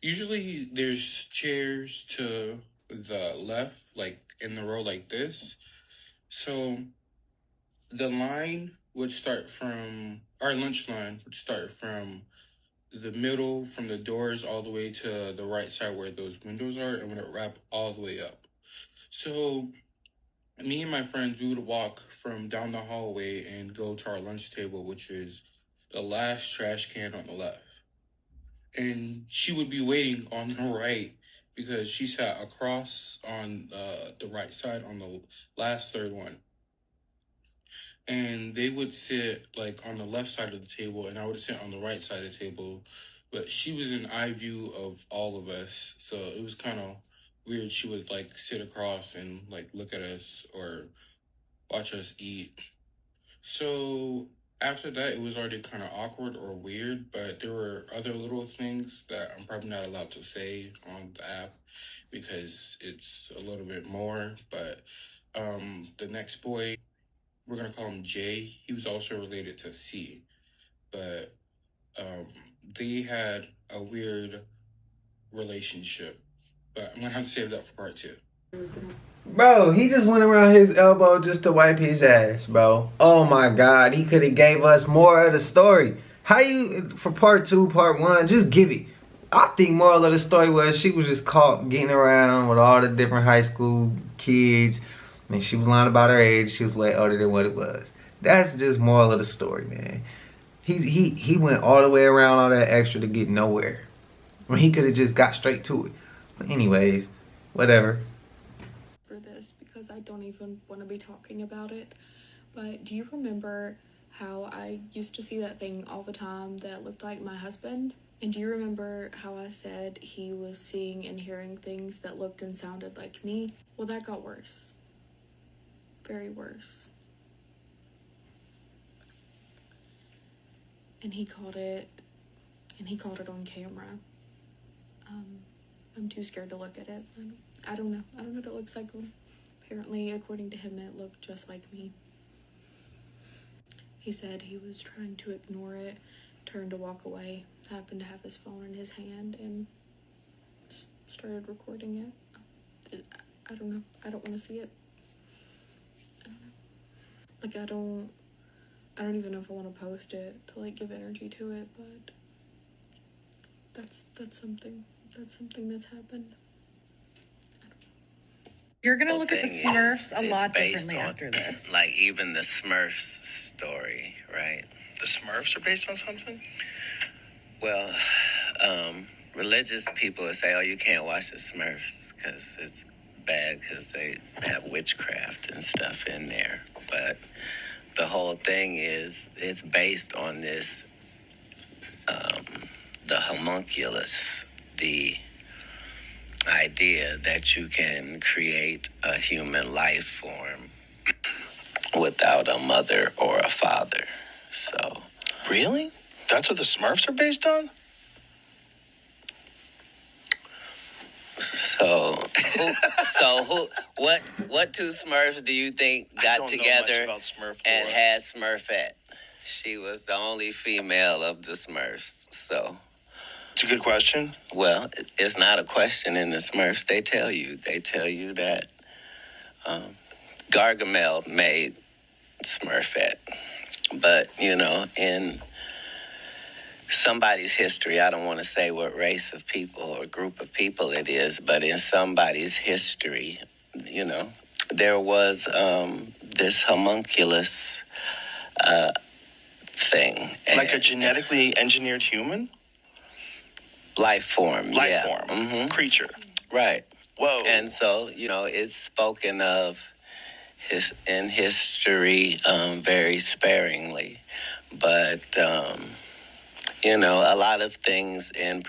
Usually there's chairs to the left, like in the row like this. So the line would start from, our lunch line would start from the middle, from the doors all the way to the right side where those windows are, and would it wrap all the way up. So me and my friends, we would walk from down the hallway and go to our lunch table, which is the last trash can on the left. And she would be waiting on the right because she sat across on the right side on the last third one. And they would sit like on the left side of the table and I would sit on the right side of the table. But she was in eye view of all of us. So it was kind of weird. She would like sit across and like look at us or watch us eat. So after that, it was already kind of awkward or weird, but there were other little things that I'm probably not allowed to say on the app because it's a little bit more. But the next boy, we're going to call him J. He was also related to C. But they had a weird relationship. But I'm going to have to save that for part 2. Bro, he just went around his elbow just to wipe his ass, bro. Oh my God, he could have gave us more of the story. How you, for part 2, part 1, just give it. I think moral of the story was she was just caught getting around with all the different high school kids. And she was lying about her age. She was way older than what it was. That's just moral of the story, man. He went all the way around all that extra to get nowhere. I mean, he could have just got straight to it. But anyways, whatever. For this, because I don't even want to be talking about it. But do you remember how I used to see that thing all the time that looked like my husband? And do you remember how I said he was seeing and hearing things that looked and sounded like me? Well, that got worse. Very worse. And he caught it on camera. I'm too scared to look at it. I don't know. I don't know what it looks like. Apparently, according to him, it looked just like me. He said he was trying to ignore it, turned to walk away, happened to have his phone in his hand, and started recording it. I don't know. I don't want to see it. I don't know. Like, I don't even know if I want to post it to, like, give energy to it, but that's something that's happened. You're gonna look at the thing Smurfs a is lot based differently on, after this. Like even the Smurfs story, right? The Smurfs are based on something? Well, religious people would say, oh, you can't watch the Smurfs because it's bad because they have witchcraft and stuff in there. But the whole thing is, it's based on this, the homunculus, the idea that you can create a human life form without a mother or a father. So, really? That's what the Smurfs are based on? What two Smurfs do you think got together and had Smurfette? She was the only female of the Smurfs, so. It's a good question. Well, it's not a question in the Smurfs. They tell you that Gargamel made Smurfette. But, you know, in somebody's history, I don't want to say what race of people or group of people it is, but in somebody's history, you know, there was this homunculus thing. Like a genetically engineered human? Life form. Mm-hmm. Creature. Right. Whoa. And so, you know, it's spoken of in history very sparingly. But, you know, a lot of things in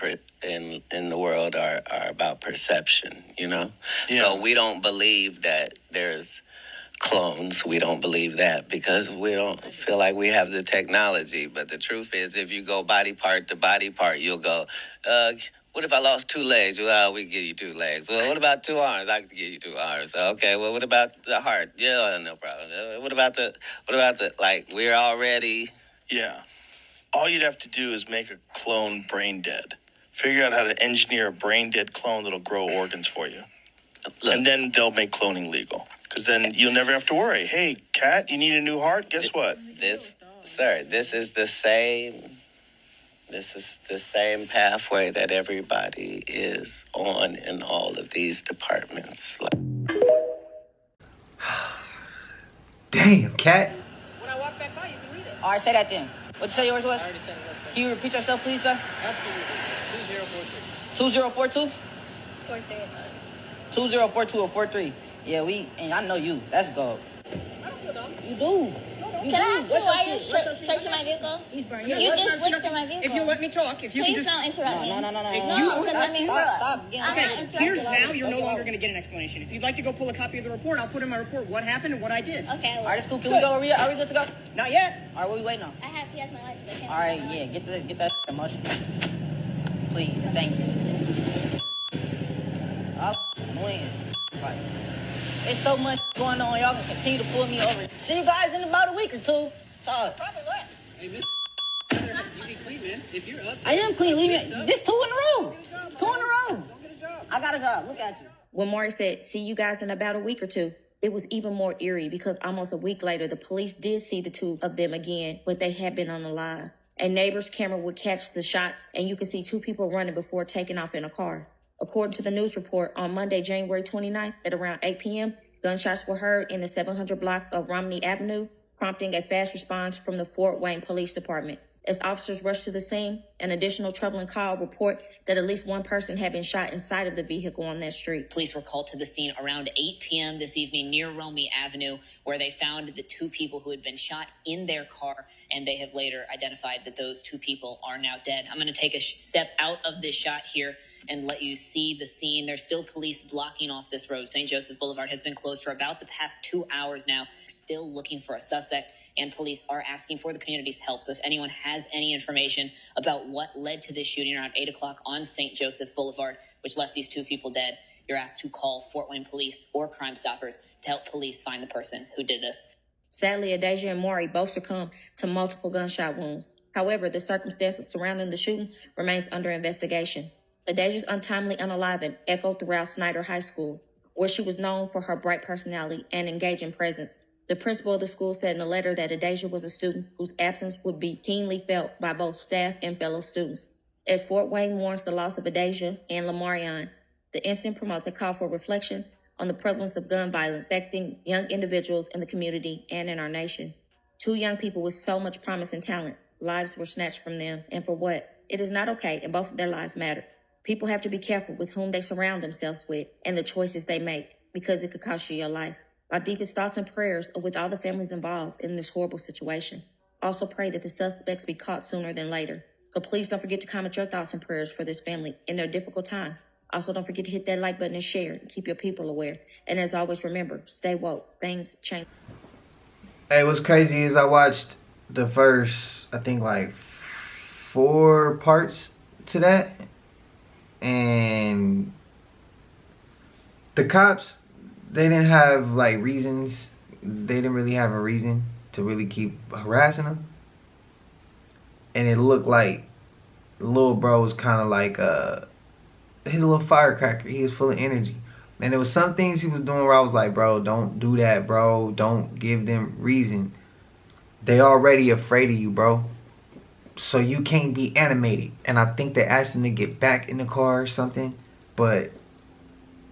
the world are about perception, you know? Yeah. So we don't believe that there's clones. We don't believe that because we don't feel like we have the technology. But the truth is, if you go body part to body part, you'll go, what if I lost 2 legs? Well, we can give you 2 legs. Well, what about 2 arms? I can give you 2 arms. Okay, well, what about the heart? Yeah, no problem. What about the, like, we're already... Yeah. All you'd have to do is make a clone brain dead. Figure out how to engineer a brain dead clone that'll grow organs for you. Look, and then they'll make cloning legal. Because then you'll never have to worry. Hey, cat, you need a new heart? Guess what? This is the same pathway that everybody is on in all of these departments. Damn, cat. When I walk back by, you can read it. All right, say that then. What'd you say yours was? I already said it. Can you repeat yourself, please, sir? Absolutely. 2042. 2042? 43. 2042 or 43? Yeah, and I know you. Let's go. I don't feel dumb. You do. Can I ask you why you're searching my vehicle? You just looked through my vehicle. If you let me talk, if you Please can just... don't interrupt me. No, because let me stop. I'm Okay, not interrupting. here's now, you're no longer going to get an explanation. If you'd like to go pull a copy of the report, I'll put in my report what happened and what I did. Okay. All right, that's cool. Can we go? Are we good to go? Not yet. All right, what are we waiting on? He has my license. All right, yeah, get that emotion. Please, thank you. Annoying. Right. There's so much going on. Y'all can continue to pull me over. See you guys in about a week or 2. Talk. Probably less. Hey, miss. You be clean, man. If you're up... I am clean. Leave me. This 2 in a row. 2 in a row. Don't get a job. I got a job. Look at you. When Maury said, see you guys in about a week or 2, it was even more eerie because almost a week later, the police did see the 2 of them again, but they had been on the live. A neighbor's camera would catch the shots, and you could see 2 people running before taking off in a car. According to the news report, on Monday, January 29th, at around 8 p.m., gunshots were heard in the 700 block of Romney Avenue, prompting a fast response from the Fort Wayne Police Department. As officers rushed to the scene, an additional troubling call report that at least one person had been shot inside of the vehicle on that street. Police were called to the scene around 8 p.m. this evening near Romney Avenue, where they found the 2 people who had been shot in their car, and they have later identified that those 2 people are now dead. I'm going to take a step out of this shot here and let you see the scene. There's still police blocking off this road. St. Joseph Boulevard has been closed for about the past 2 hours now. Still looking for a suspect, and police are asking for the community's help. So if anyone has any information about what led to this shooting around 8 o'clock on St. Joseph Boulevard, which left these 2 people dead, you're asked to call Fort Wayne Police or Crime Stoppers to help police find the person who did this. Sadly, Adasia and Maury both succumbed to multiple gunshot wounds. However, the circumstances surrounding the shooting remains under investigation. Adasia's untimely unaliving echoed throughout Snyder High School, where she was known for her bright personality and engaging presence. The principal of the school said in a letter that Adasia was a student whose absence would be keenly felt by both staff and fellow students. As Fort Wayne mourns the loss of Adasia and Lamarion, the incident promotes a call for reflection on the prevalence of gun violence affecting young individuals in the community and in our nation. 2 young people with so much promise and talent, lives were snatched from them, and for what? It is not okay, and both of their lives matter. People have to be careful with whom they surround themselves with and the choices they make, because it could cost you your life. Our deepest thoughts and prayers are with all the families involved in this horrible situation. Also pray that the suspects be caught sooner than later. So please don't forget to comment your thoughts and prayers for this family in their difficult time. Also, don't forget to hit that like button and share and keep your people aware. And as always, remember, stay woke. Things change. Hey, what's crazy is I watched the first, I think, like 4 parts to that. And the cops, they didn't have like reasons. They didn't really have a reason to really keep harassing him. And it looked like little bro was kind of like his little firecracker. He was full of energy. And there was some things he was doing where I was like, bro, don't do that, bro. Don't give them reason. They already afraid of you, bro. So you can't be animated. And I think they asked him to get back in the car or something. But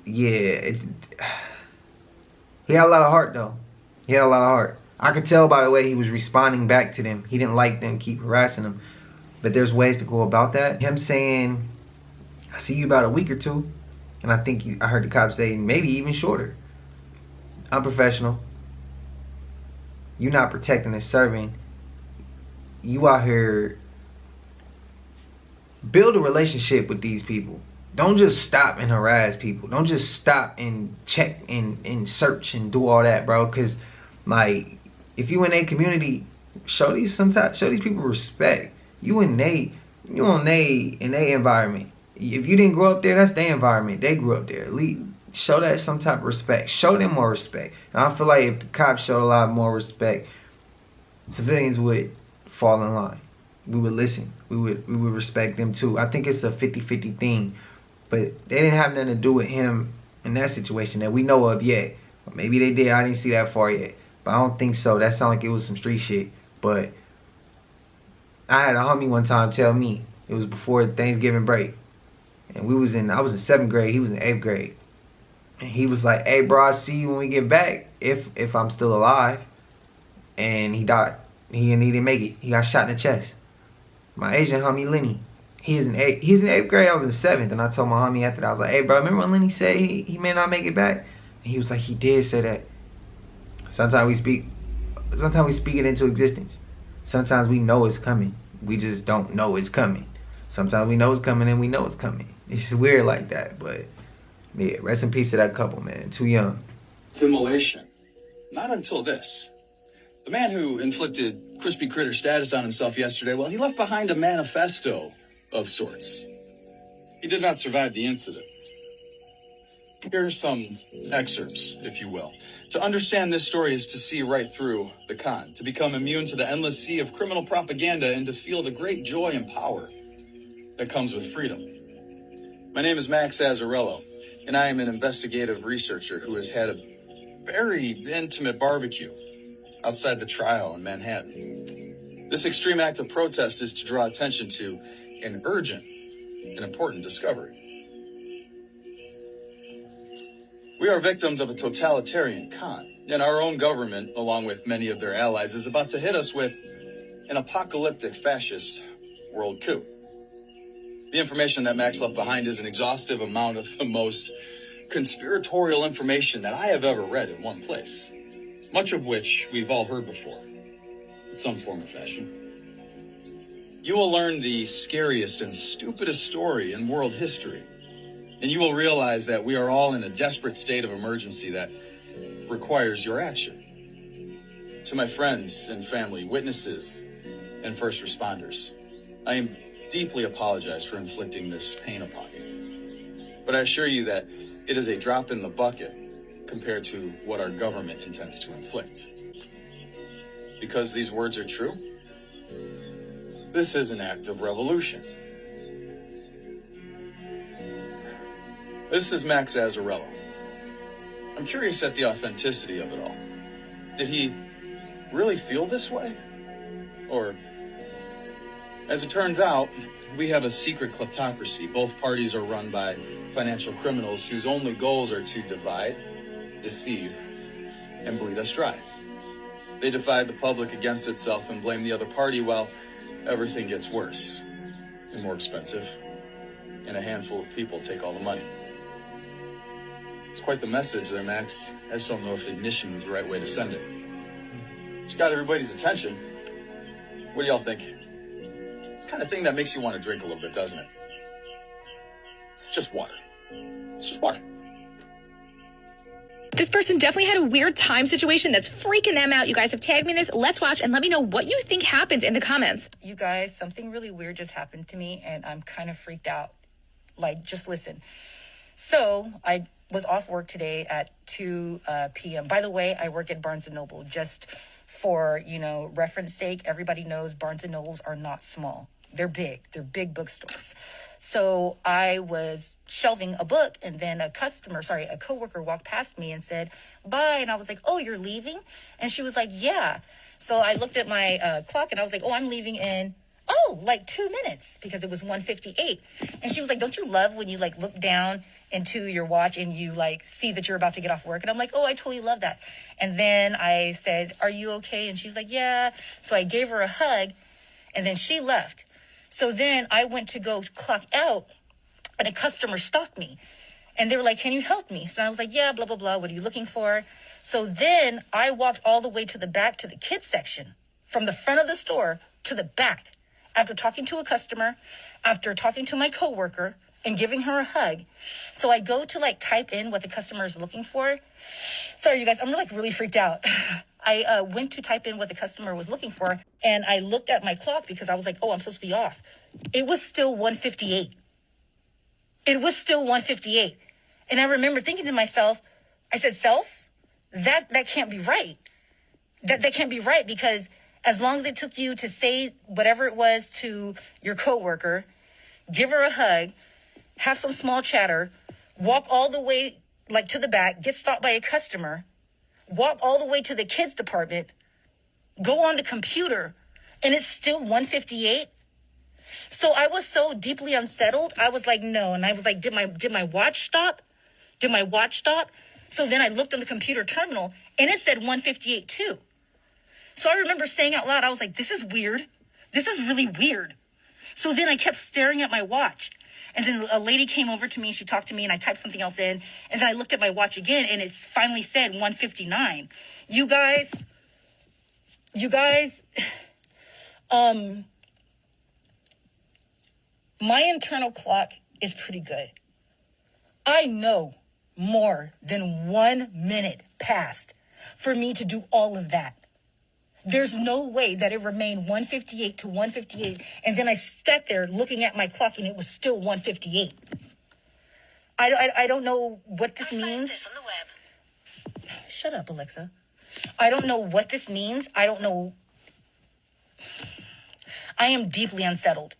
yeah, he had a lot of heart though. He had a lot of heart. I could tell by the way he was responding back to them. He didn't like them keep harassing him. But there's ways to go about that. Him saying, I see you about a week or 2. And I think I heard the cops say maybe even shorter. Unprofessional. You're not protecting and serving. You out here, build a relationship with these people. Don't just stop and harass people. Don't just stop and check and search and do all that, bro. Cause like, if you in a community, show these people respect. You in their environment. If you didn't grow up there, that's their environment. They grew up there. At least show that some type of respect. Show them more respect. And I feel like if the cops showed a lot more respect, civilians would fall in line. We would listen. We would respect them too. I think it's a 50-50 thing. But they didn't have nothing to do with him in that situation that we know of yet. Or maybe they did. I didn't see that far yet. But I don't think so. That sounded like it was some street shit. But I had a homie one time tell me, it was before Thanksgiving break. And I was in 7th grade. He was in 8th grade. And he was like, hey, bro, I'll see you when we get back. If I'm still alive. And he died. He didn't make it. He got shot in the chest. My Asian homie, Lenny. He's in 8th grade. I was in 7th. And I told my homie after that, I was like, hey, bro, remember when Lenny said he may not make it back? And he was like, he did say that. Sometimes we speak it into existence. Sometimes we know it's coming. We just don't know it's coming. Sometimes we know it's coming and we know it's coming. It's weird like that, but yeah, rest in peace to that couple, man. Too young. Immolation. Not until this. The man who inflicted crispy critter status on himself yesterday, well, he left behind a manifesto of sorts. He did not survive the incident. Here are some excerpts, if you will. To understand this story is to see right through the con, to become immune to the endless sea of criminal propaganda, and to feel the great joy and power that comes with freedom. My name is Max Azzarello, and I am an investigative researcher who has had a very intimate barbecue outside the trial in Manhattan. This extreme act of protest is to draw attention to an urgent and important discovery. We are victims of a totalitarian con, and our own government, along with many of their allies, is about to hit us with an apocalyptic fascist world coup. The information that Max left behind is an exhaustive amount of the most conspiratorial information that I have ever read in one place, much of which we've all heard before, in some form or fashion. You will learn the scariest and stupidest story in world history, and you will realize that we are all in a desperate state of emergency that requires your action. To my friends and family, witnesses, and first responders, I am deeply apologize for inflicting this pain upon you. But I assure you that it is a drop in the bucket compared to what our government intends to inflict. Because these words are true, this is an act of revolution. This is Max Azzarello. I'm curious at the authenticity of it all. Did he really feel this way? Or, as it turns out, we have a secret kleptocracy. Both parties are run by financial criminals whose only goals are to divide, deceive, and bleed us dry. They divide the public against itself and blame the other party while everything gets worse and more expensive, and a handful of people take all the money. It's quite the message there, Max. I just don't know if ignition was the right way to send it. It's got everybody's attention. What do y'all think? It's the kind of thing that makes you want to drink a little bit, doesn't it? It's just water. It's just water. This person definitely had a weird time situation that's freaking them out. You guys have tagged me in this. Let's watch and let me know what you think happens in the comments. You guys, something really weird just happened to me and I'm kind of freaked out. Like, just listen. So I was off work today at 2 p.m. By the way, I work at Barnes & Noble. Just for, reference sake, everybody knows Barnes & Nobles are not small. They're big. They're big bookstores. So I was shelving a book and then a coworker walked past me and said, bye. And I was like, oh, you're leaving? And she was like, yeah. So I looked at my clock and I was like, oh, I'm leaving in, like 2 minutes because it was 1:58. And she was like, don't you love when you look down into your watch and you see that you're about to get off work? And I'm like, oh, I totally love that. And then I said, are you okay? And she was like, yeah. So I gave her a hug and then she left. So then I went to go clock out and a customer stopped me and they were like, can you help me? So I was like, yeah, blah, blah, blah. What are you looking for? So then I walked all the way to the back to the kids section, from the front of the store to the back, after talking to a customer, after talking to my coworker and giving her a hug. So I go to type in what the customer is looking for. Sorry, you guys, I'm really freaked out. I went to type in what the customer was looking for and I looked at my clock because I was like, oh, I'm supposed to be off. It was still 1:58. It was still 1:58. And I remember thinking to myself, I said, self, that can't be right. That can't be right, because as long as it took you to say whatever it was to your coworker, give her a hug, have some small chatter, walk all the way to the back, get stopped by a customer, walk all the way to the kids department, go on the computer, and it's still 1:58. So I was so deeply unsettled. I was like, no. And I was like, did my watch stop? Did my watch stop? So then I looked on the computer terminal and it said 1:58 too. So I remember saying out loud, I was like, this is weird. This is really weird. So then I kept staring at my watch. And then a lady came over to me, she talked to me, and I typed something else in. And then I looked at my watch again, and it finally said 1:59. You guys, my internal clock is pretty good. I know more than 1 minute passed for me to do all of that. There's no way that it remained 1:58 to 1:58, and then I sat there looking at my clock, and it was still 1:58. I don't know what this means. This on the web. Shut up, Alexa. I don't know what this means. I don't know. I am deeply unsettled.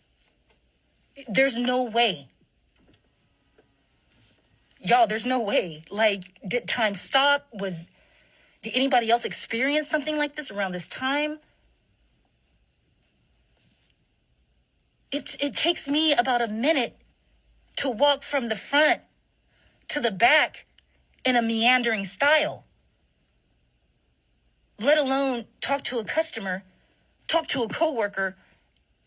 There's no way. Y'all, there's no way. Did time stop? Did anybody else experience something like this around this time? It takes me about a minute to walk from the front to the back in a meandering style, let alone talk to a customer talk to a coworker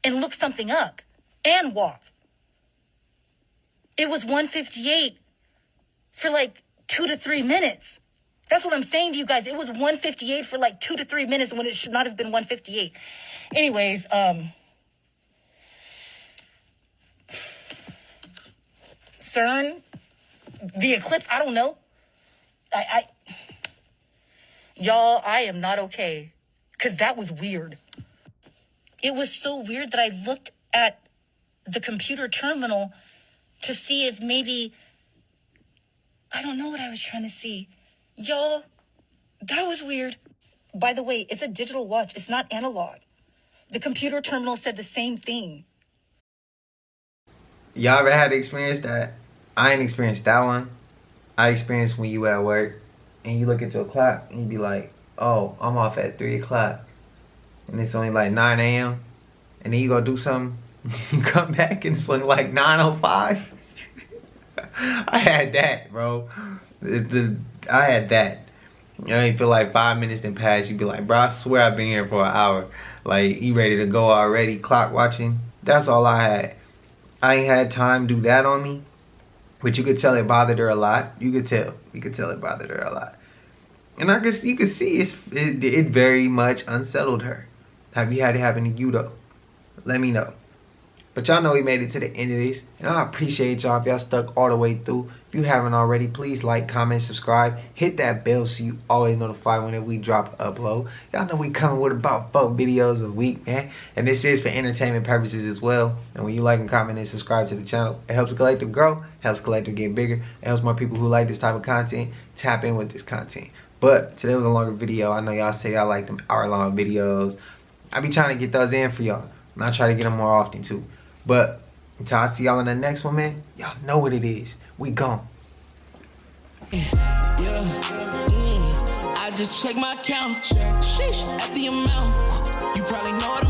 and look something up and walk. It was 1:58 for like 2 to 3 minutes. That's what I'm saying to you guys. It was 1:58 for like 2 to 3 minutes when it should not have been 1:58. Anyways, CERN, the eclipse, I don't know. Y'all, I am not okay. Because that was weird. It was so weird that I looked at the computer terminal to see if maybe, I don't know what I was trying to see. Y'all, that was weird. By the way, it's a digital watch. It's not analog. The computer terminal said the same thing. Y'all ever had to experience that? I ain't experienced that one. I experienced when you at work and you look at your clock and you be like, oh, I'm off at 3 o'clock. And it's only like 9 a.m. And then you go do something. You come back and it's only like 9:05. I had that, bro. I had that. You know, you feel like 5 minutes didn't pass. You be like, bro, I swear I've been here for an hour. Like, you ready to go already, clock watching. That's all I had. I ain't had time to do that on me. But you could tell it bothered her a lot. You could tell it bothered her a lot. And I guess you could see it very much unsettled her. Have you had it happen to you though? Let me know. But y'all know we made it to the end of this. And I appreciate y'all if y'all stuck all the way through. If you haven't already, please like, comment, subscribe. Hit that bell so you always notified whenever we drop an upload. Y'all know we coming with about 4 videos a week, man. And this is for entertainment purposes as well. And when you like and comment and subscribe to the channel, it helps the collective grow. Helps collective get bigger. It helps more people who like this type of content tap in with this content. But today was a longer video. I know y'all say y'all like them hour-long videos. I be trying to get those in for y'all. And I try to get them more often too. But until I see y'all in the next one, man, y'all know what it is. We gone. I just check my account. Sheesh, at the amount. You probably know it.